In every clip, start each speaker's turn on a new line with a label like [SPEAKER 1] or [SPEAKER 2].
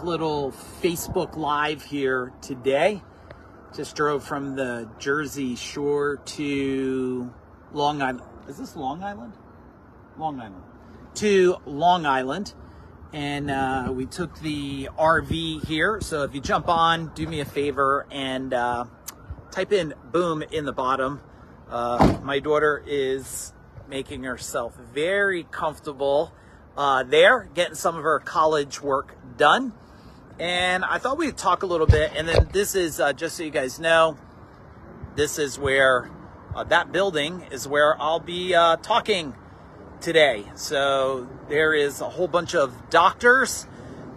[SPEAKER 1] quick little Facebook Live here today. Just drove from the Jersey Shore to Long Island. Is this Long Island? Long Island. To Long Island. And we took the RV here. So if you jump on, do me a favor and type in boom in the bottom. My daughter is making herself very comfortable there, getting some of her college work done. And I thought we'd talk a little bit. And then this is, just so you guys know, this is where, that building is where I'll be talking today. So there is a whole bunch of doctors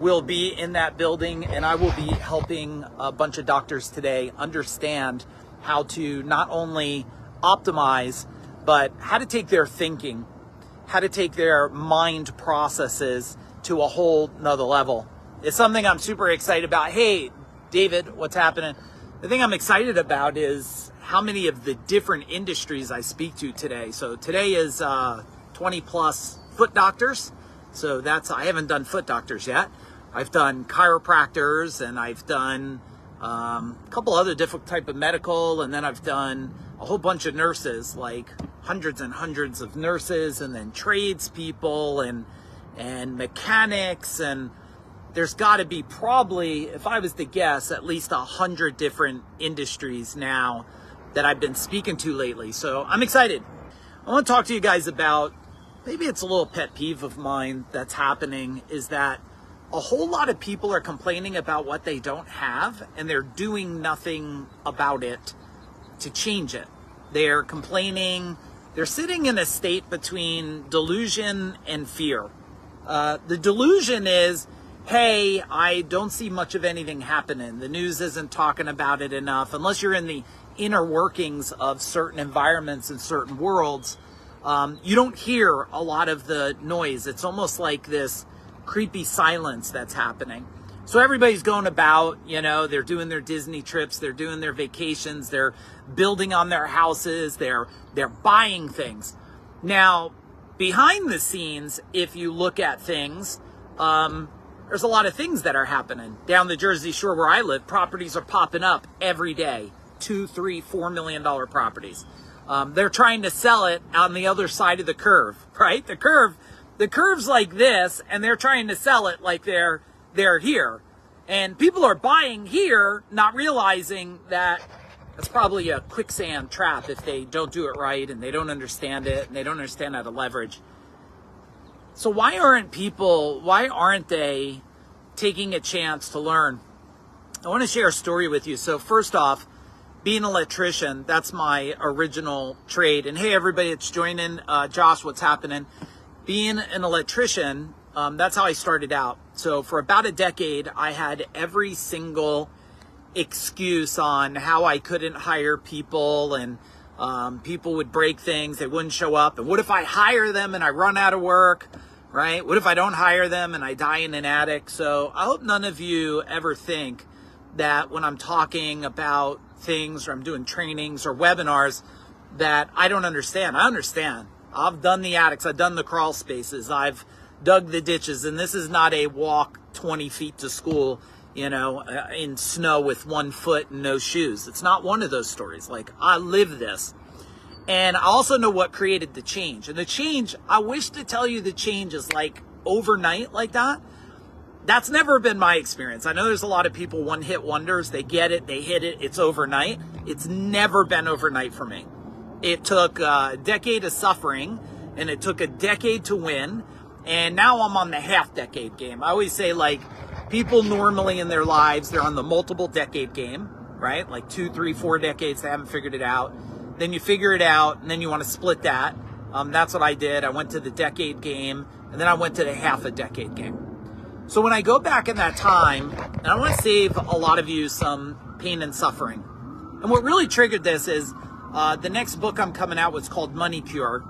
[SPEAKER 1] will be in that building, and I will be helping a bunch of doctors today understand how to not only optimize, but how to take their thinking, how to take their mind processes to a whole nother level. It's something I'm super excited about. Hey, David, what's happening? The thing I'm excited about is how many of the different industries I speak to today. So today is 20 plus foot doctors. So I haven't done foot doctors yet. I've done chiropractors, and I've done a couple other different type of medical, and then I've done a whole bunch of nurses, like hundreds and hundreds of nurses, and then tradespeople and mechanics, and there's got to be probably, if I was to guess, at least 100 different industries now that I've been speaking to lately. So I'm excited. I want to talk to you guys about, maybe it's a little pet peeve of mine that's happening, is that a whole lot of people are complaining about what they don't have, and they're doing nothing about it to change it. They're complaining. They're sitting in a state between delusion and fear. The delusion is, hey, I don't see much of anything happening. The news isn't talking about it enough. Unless you're in the inner workings of certain environments and certain worlds, you don't hear a lot of the noise. It's almost like this creepy silence that's happening. So everybody's going about, they're doing their Disney trips, they're doing their vacations, they're building on their houses, they're buying things. Now, behind the scenes, if you look at things, there's a lot of things that are happening. Down the Jersey Shore where I live, properties are popping up every day. $2, $3, $4 million properties. They're trying to sell it on the other side of the curve, right? The curve's like this, and they're trying to sell it like they're here. And people are buying here, not realizing that it's probably a quicksand trap if they don't do it right, and they don't understand it, and they don't understand how to leverage. So why aren't they taking a chance to learn? I want to share a story with you. So first off, being an electrician, that's my original trade. And hey, everybody that's joining, Josh, what's happening? Being an electrician, that's how I started out. So for about a decade, I had every single excuse on how I couldn't hire people, and people would break things, they wouldn't show up. And what if I hire them and I run out of work, right? What if I don't hire them and I die in an attic? So I hope none of you ever think that when I'm talking about things, or I'm doing trainings or webinars, that I don't understand. I understand. I've done the attics, I've done the crawl spaces, I've dug the ditches, and this is not a walk 20 feet to school, in snow with 1 foot and no shoes. It's not one of those stories. Like, I live this. And I also know what created the change. And the change, I wish to tell you the change is like overnight like that. That's never been my experience. I know there's a lot of people one-hit wonders. They get it, they hit it, it's overnight. It's never been overnight for me. It took a decade of suffering, and it took a decade to win. And now I'm on the half-decade game. I always say, like, people normally in their lives, they're on the multiple decade game, right? Like 2, 3, 4 decades, they haven't figured it out. Then you figure it out, and then you want to split that. That's what I did. I went to the decade game, and then I went to the half a decade game. So when I go back in that time, and I want to save a lot of you some pain and suffering. And what really triggered this is the next book I'm coming out with is called Money Cure.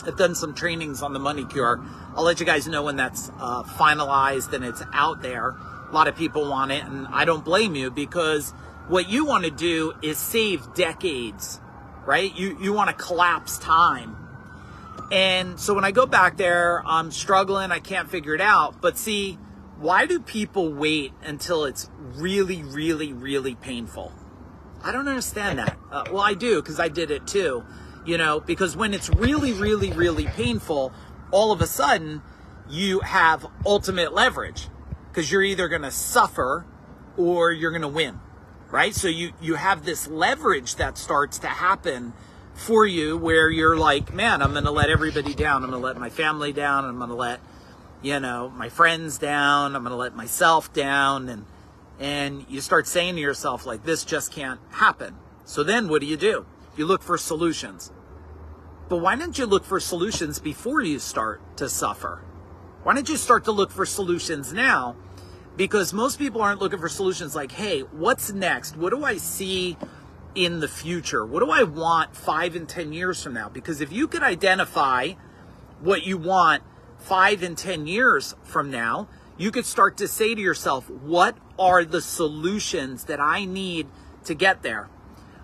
[SPEAKER 1] I've done some trainings on the Money Cure. I'll let you guys know when that's finalized and it's out there. A lot of people want it, and I don't blame you, because what you want to do is save decades, right? You want to collapse time. And so when I go back there, I'm struggling. I can't figure it out. But see, Why do people wait until it's really, really, really painful? I don't understand that. Well, I do, because I did it too. Because when it's really, really, really painful, all of a sudden you have ultimate leverage, because you're either going to suffer or you're going to win, right? So you have this leverage that starts to happen for you, where you're like, man, I'm going to let everybody down. I'm going to let my family down. I'm going to let, my friends down. I'm going to let myself down. And you start saying to yourself, like, this just can't happen. So then what do? You look for solutions. But why don't you look for solutions before you start to suffer? Why don't you start to look for solutions now? Because most people aren't looking for solutions like, hey, what's next? What do I see in the future? What do I want 5 and 10 years from now? Because if you could identify what you want 5 and 10 years from now, you could start to say to yourself, what are the solutions that I need to get there?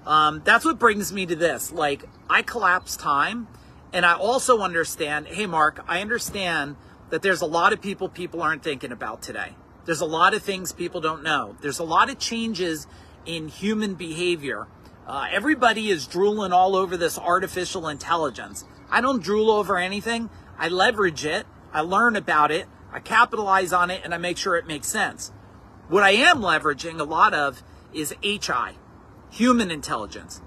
[SPEAKER 1] That's what brings me to this. Like, I collapse time, and I also understand, hey, Mark, I understand that there's a lot of people aren't thinking about today. There's a lot of things people don't know. There's a lot of changes in human behavior. Everybody is drooling all over this artificial intelligence. I don't drool over anything. I leverage it. I learn about it. I capitalize on it, and I make sure it makes sense. What I am leveraging a lot of is HI, human intelligence.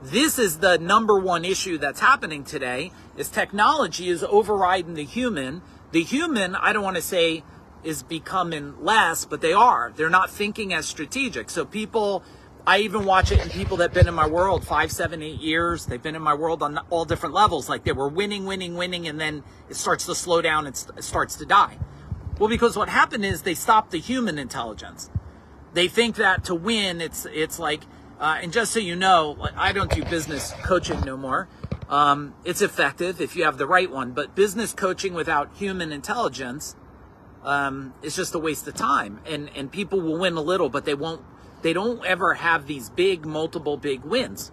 [SPEAKER 1] This is the number one issue that's happening today, is technology is overriding the human. The human, I don't want to say is becoming less, but they are. They're not thinking as strategic. So people, I even watch it in people that have been in my world 5, 7, 8 years. They've been in my world on all different levels. Like, they were winning, and then it starts to slow down and it starts to die. Well, because what happened is they stopped the human intelligence. They think that to win, it's like, and just so you know, like, I don't do business coaching no more. It's effective if you have the right one, but business coaching without human intelligence is just a waste of time. And people will win a little, but they don't ever have these multiple big wins.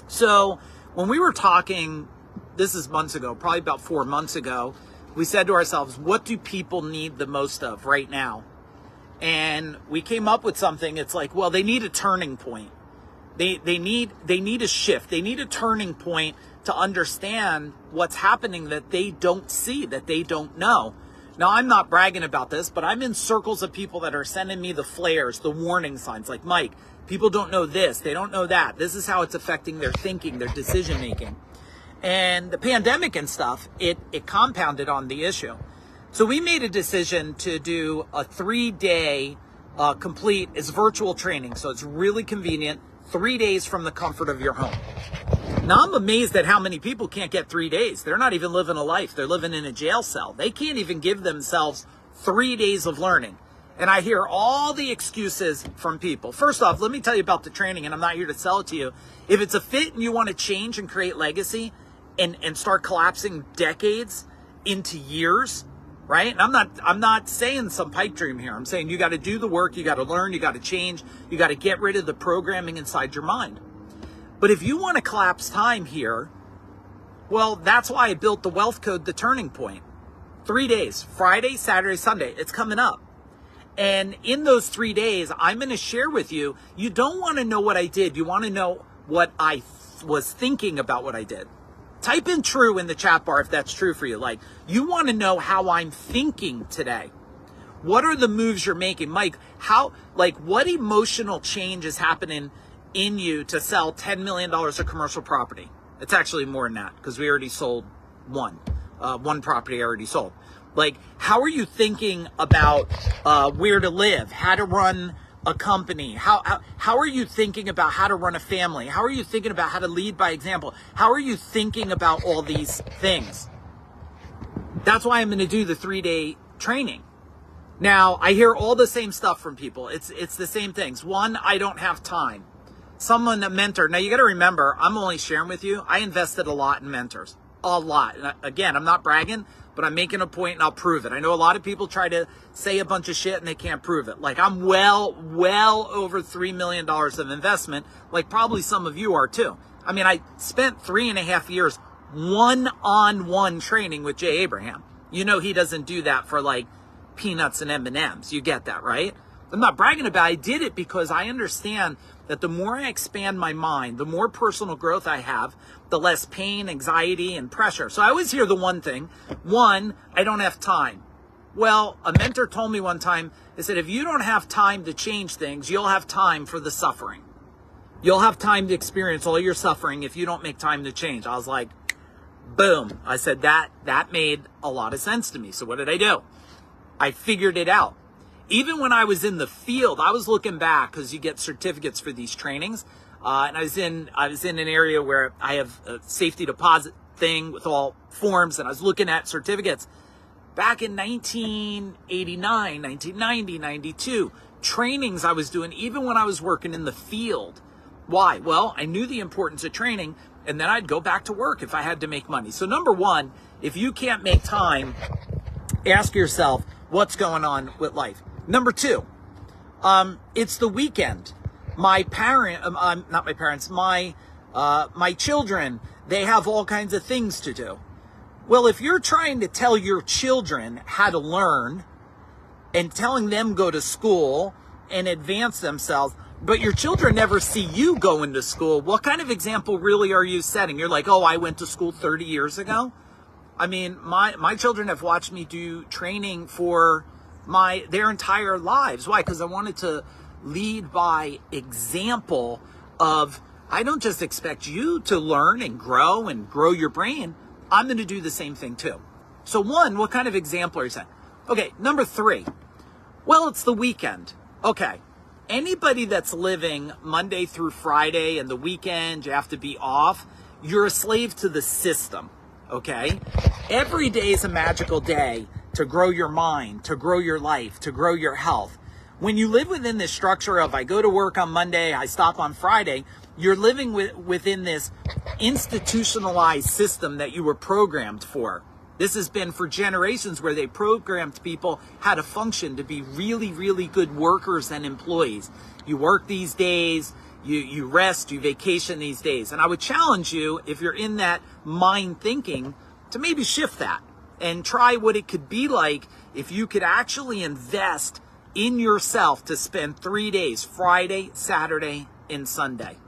[SPEAKER 1] So when we were talking, this is months ago, probably about 4 months ago, we said to ourselves, what do people need the most of right now? And we came up with something. It's like, well, they need a turning point. They need a shift. They need a turning point to understand what's happening that they don't see, that they don't know. Now, I'm not bragging about this, but I'm in circles of people that are sending me the flares, the warning signs, like, Mike, people don't know this, they don't know that. This is how it's affecting their thinking, their decision making. And the pandemic and stuff, it compounded on the issue. So we made a decision to do a 3-day complete, it's virtual training. So it's really convenient, 3 days from the comfort of your home. Now, I'm amazed at how many people can't get 3 days. They're not even living a life. They're living in a jail cell. They can't even give themselves 3 days of learning. And I hear all the excuses from people. First off, let me tell you about the training, and I'm not here to sell it to you. If it's a fit and you want to change and create legacy and start collapsing decades into years, right? And I'm not saying some pipe dream here. I'm saying you got to do the work, you got to learn, you got to change, you got to get rid of the programming inside your mind. But if you want to collapse time here, well, that's why I built the Wealth Code, the Turning Point. 3 days, Friday, Saturday, Sunday. It's coming up. And in those 3 days, I'm going to share with you, you don't want to know what I did. You want to know what I was thinking about what I did. Type in true in the chat bar if that's true for you. Like, you want to know how I'm thinking today. What are the moves you're making? Mike, what emotional change is happening in you to sell $10 million of commercial property? It's actually more than that, because we already sold one property I already sold. Like, how are you thinking about where to live, how to run a company? How are you thinking about how to run a family? How are you thinking about how to lead by example? How are you thinking about all these things? That's why I'm going to do the 3-day training. Now, I hear all the same stuff from people. It's the same things. One, I don't have time. Someone, a mentor. Now, you got to remember, I'm only sharing with you, I invested a lot in mentors. A lot. And again, I'm not bragging, but I'm making a point and I'll prove it. I know a lot of people try to say a bunch of shit and they can't prove it. Like, I'm well over $3 million of investment, like probably some of you are too. I mean, I spent 3.5 years one-on-one training with Jay Abraham. You know, he doesn't do that for like peanuts and M&Ms. You get that, right? I'm not bragging about it. I did it because I understand that the more I expand my mind, the more personal growth I have, the less pain, anxiety, and pressure. So I always hear the one thing. One, I don't have time. Well, a mentor told me one time, he said, if you don't have time to change things, you'll have time for the suffering. You'll have time to experience all your suffering if you don't make time to change. I was like, boom. I said, that made a lot of sense to me. So what did I do? I figured it out. Even when I was in the field, I was looking back because you get certificates for these trainings. And I was in an area where I have a safety deposit thing with all forms, and I was looking at certificates. Back in 1989, 1990, 92, trainings I was doing, even when I was working in the field. Why? Well, I knew the importance of training, and then I'd go back to work if I had to make money. So number one, if you can't make time, ask yourself what's going on with life. Number two, it's the weekend. My children, they have all kinds of things to do. Well, if you're trying to tell your children how to learn and telling them go to school and advance themselves, but your children never see you going to school, what kind of example really are you setting? You're like, oh, I went to school 30 years ago. I mean, my children have watched me do training for their entire lives. Why? Because I wanted to lead by example of, I don't just expect you to learn and grow your brain. I'm going to do the same thing too. So one, what kind of example are you saying? Okay, number three. Well, it's the weekend. Okay. Anybody that's living Monday through Friday and the weekend, you have to be off, you're a slave to the system. Okay? Every day is a magical day to grow your mind, to grow your life, to grow your health. When you live within this structure of I go to work on Monday, I stop on Friday, you're living within this institutionalized system that you were programmed for. This has been for generations where they programmed people how to function to be really, really good workers and employees. You work these days, you rest, you vacation these days. And I would challenge you, if you're in that mind thinking, to maybe shift that and try what it could be like if you could actually invest in yourself to spend 3 days, Friday, Saturday, and Sunday.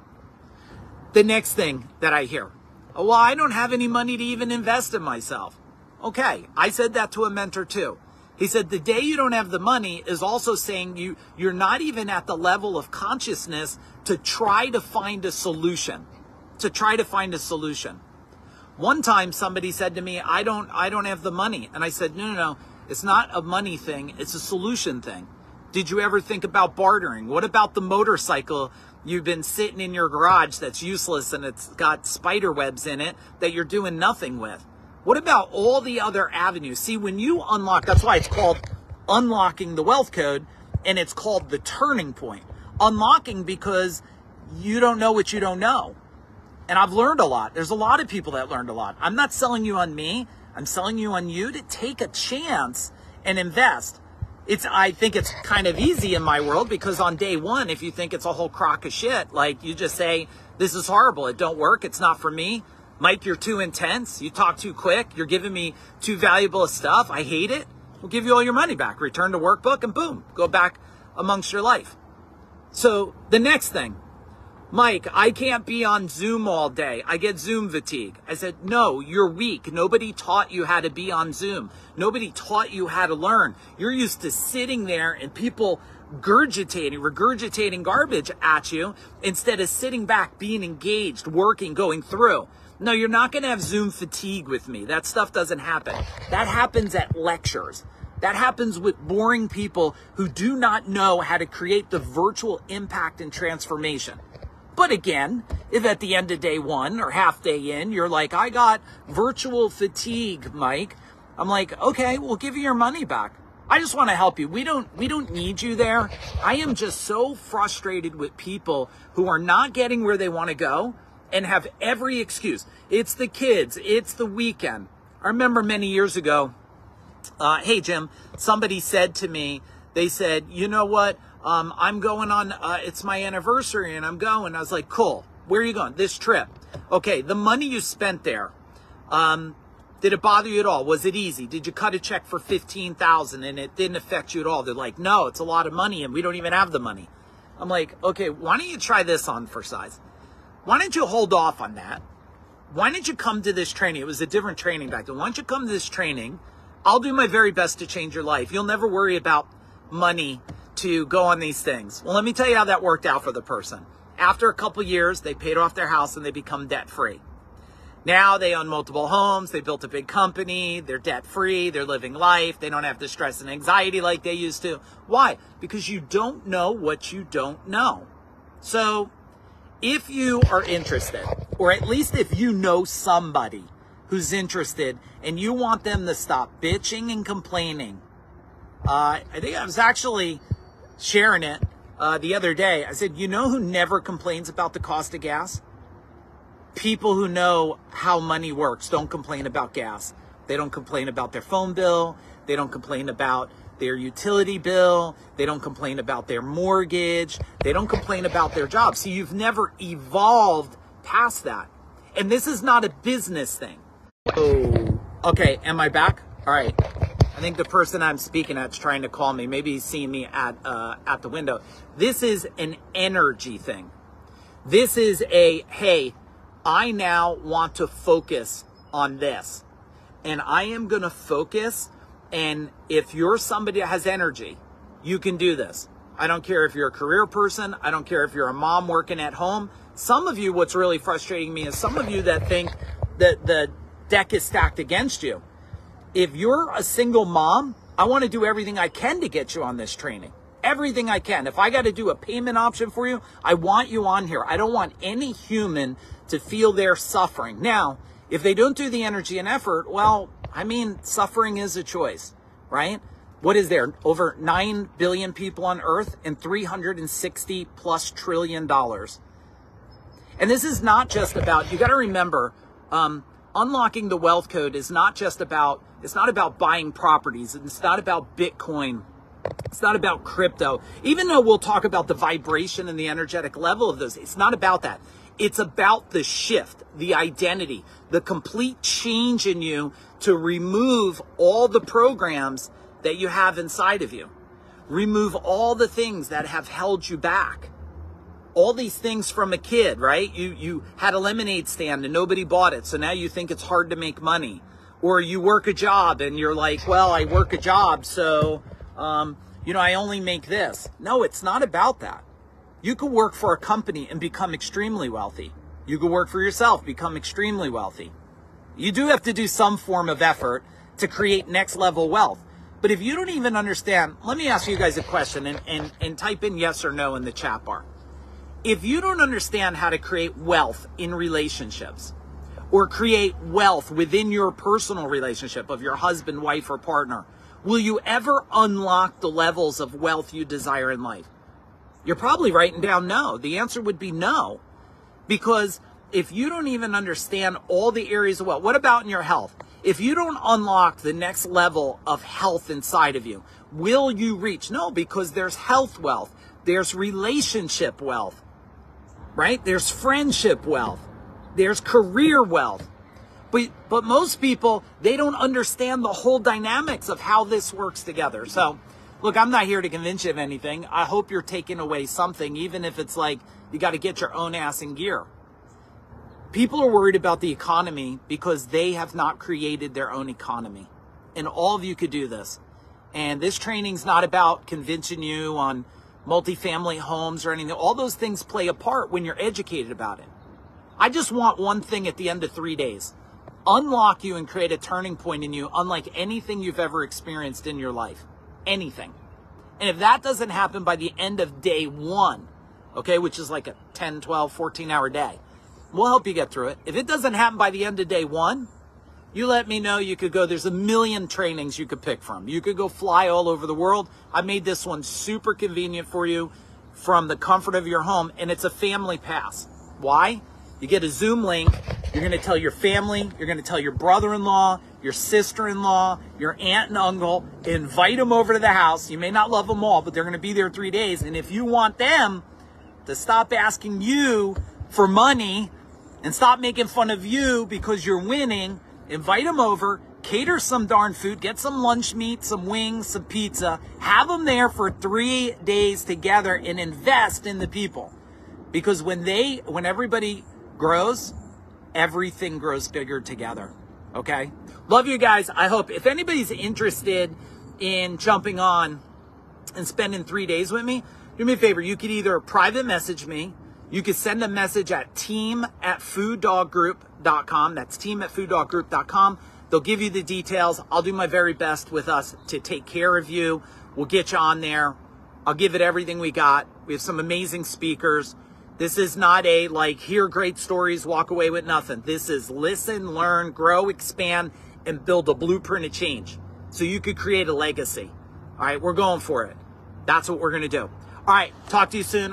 [SPEAKER 1] The next thing that I hear, oh, well, I don't have any money to even invest in myself. Okay, I said that to a mentor too. He said the day you don't have the money is also saying you're not even at the level of consciousness to try to find a solution. One time somebody said to me, I don't have the money. And I said, no, it's not a money thing, it's a solution thing. Did you ever think about bartering? What about the motorcycle you've been sitting in your garage that's useless and it's got spider webs in it that you're doing nothing with? What about all the other avenues? See, when you unlock, that's why it's called unlocking the wealth code, and it's called the turning point. Unlocking because you don't know what you don't know. And I've learned a lot. There's a lot of people that learned a lot. I'm not selling you on me. I'm selling you on you to take a chance and invest. I think it's kind of easy in my world because on day one, if you think it's a whole crock of shit, like you just say, this is horrible. It don't work. It's not for me. Mike, you're too intense. You talk too quick. You're giving me too valuable stuff. I hate it. We'll give you all your money back. Return to workbook and boom, go back amongst your life. So the next thing, Mike, I can't be on Zoom all day. I get Zoom fatigue. I said, no, you're weak. Nobody taught you how to be on Zoom. Nobody taught you how to learn. You're used to sitting there and people regurgitating garbage at you instead of sitting back, being engaged, working, going through. No, you're not going to have Zoom fatigue with me. That stuff doesn't happen. That happens at lectures. That happens with boring people who do not know how to create the virtual impact and transformation. But again, if at the end of day one or half day in, you're like, I got virtual fatigue, Mike. I'm like, okay, we'll give you your money back. I just want to help you. We don't need you there. I am just so frustrated with people who are not getting where they want to go and have every excuse. It's the kids. It's the weekend. I remember many years ago, hey, Jim, somebody said to me, they said, you know what? I'm going on, it's my anniversary and I'm going. I was like, cool. Where are you going? This trip. Okay, the money you spent there, Did it bother you at all? Was it easy? Did you cut a check for $15,000 and it didn't affect you at all? They're like, no, it's a lot of money and we don't even have the money. I'm like, okay, why don't you try this on for size? Why don't you hold off on that? Why don't you come to this training? It was a different training back then. Why don't you come to this training? I'll do my very best to change your life. You'll never worry about money to go on these things. Well, let me tell you how that worked out for the person. After a couple years, they paid off their house and they become debt-free. Now they own multiple homes. They built a big company. They're debt-free. They're living life. They don't have the stress and anxiety like they used to. Why? Because you don't know what you don't know. So if you are interested, or at least if you know somebody who's interested and you want them to stop bitching and complaining, I think I was actually sharing it the other day. I said, you know who never complains about the cost of gas? People who know how money works don't complain about gas. They don't complain about their phone bill. They don't complain about their utility bill. They don't complain about their mortgage. They don't complain about their job. So you've never evolved past that. And this is not a business thing. Oh, okay. Am I back? All right. I think the person I'm speaking at is trying to call me. Maybe he's seeing me at the window. This is an energy thing. This is a, hey, I now want to focus on this. And I am going to focus. And if you're somebody that has energy, you can do this. I don't care if you're a career person. I don't care if you're a mom working at home. Some of you, what's really frustrating me is some of you that think that the deck is stacked against you. If you're a single mom, I want to do everything I can to get you on this training. Everything I can. If I got to do a payment option for you, I want you on here. I don't want any human to feel their suffering. Now, if they don't do the energy and effort, well, I mean, suffering is a choice, right? What is there? Over 9 billion people on Earth and $360 plus trillion. And this is not just about, you got to remember, unlocking the wealth code is not just about, it's not about buying properties. It's not about Bitcoin. It's not about crypto. Even though we'll talk about the vibration and the energetic level of those, it's not about that. It's about the shift, the identity, the complete change in you to remove all the programs that you have inside of you. Remove all the things that have held you back. All these things from a kid, right? You had a lemonade stand and nobody bought it, so now you think it's hard to make money. Or you work a job and you're like, well, I work a job, so I only make this. No, it's not about that. You could work for a company and become extremely wealthy. You could work for yourself, become extremely wealthy. You do have to do some form of effort to create next level wealth. But if you don't even understand, let me ask you guys a question and type in yes or no in the chat bar. If you don't understand how to create wealth in relationships or create wealth within your personal relationship of your husband, wife, or partner, will you ever unlock the levels of wealth you desire in life? You're probably writing down no. The answer would be no. Because if you don't even understand all the areas of wealth, what about in your health? If you don't unlock the next level of health inside of you, will you reach? No, because there's health wealth. There's relationship wealth, right? There's friendship wealth. There's career wealth. But most people, they don't understand the whole dynamics of how this works together. So, look, I'm not here to convince you of anything. I hope you're taking away something, even if it's like you got to get your own ass in gear. People are worried about the economy because they have not created their own economy. And all of you could do this. And this training's not about convincing you on multifamily homes or anything. All those things play a part when you're educated about it. I just want one thing at the end of 3 days. Unlock you and create a turning point in you unlike anything you've ever experienced in your life. Anything. And if that doesn't happen by the end of day 1, okay, which is like a 10, 12, 14-hour day, we'll help you get through it. If it doesn't happen by the end of day 1, you let me know. You could go. There's a million trainings you could pick from. You could go fly all over the world. I made this one super convenient for you from the comfort of your home, and it's a family pass. Why? You get a Zoom link. You're going to tell your family. You're going to tell your brother-in-law, your sister-in-law, your aunt and uncle. Invite them over to the house. You may not love them all, but they're going to be there 3 days. And if you want them to stop asking you for money and stop making fun of you because you're winning, Invite them over, cater some darn food, get some lunch meat, some wings, some pizza, have them there for 3 days together and invest in the people. Because when everybody grows, everything grows bigger together. Okay? Love you guys. I hope if anybody's interested in jumping on and spending 3 days with me, do me a favor. You could either private message me. You could send a message at team@fooddawggroup.com. That's team@fooddawggroup.com. They'll give you the details. I'll do my very best with us to take care of you. We'll get you on there. I'll give it everything we got. We have some amazing speakers. This is not a hear great stories, walk away with nothing. This is listen, learn, grow, expand, and build a blueprint of change so you could create a legacy. All right, we're going for it. That's what we're going to do. All right, talk to you soon.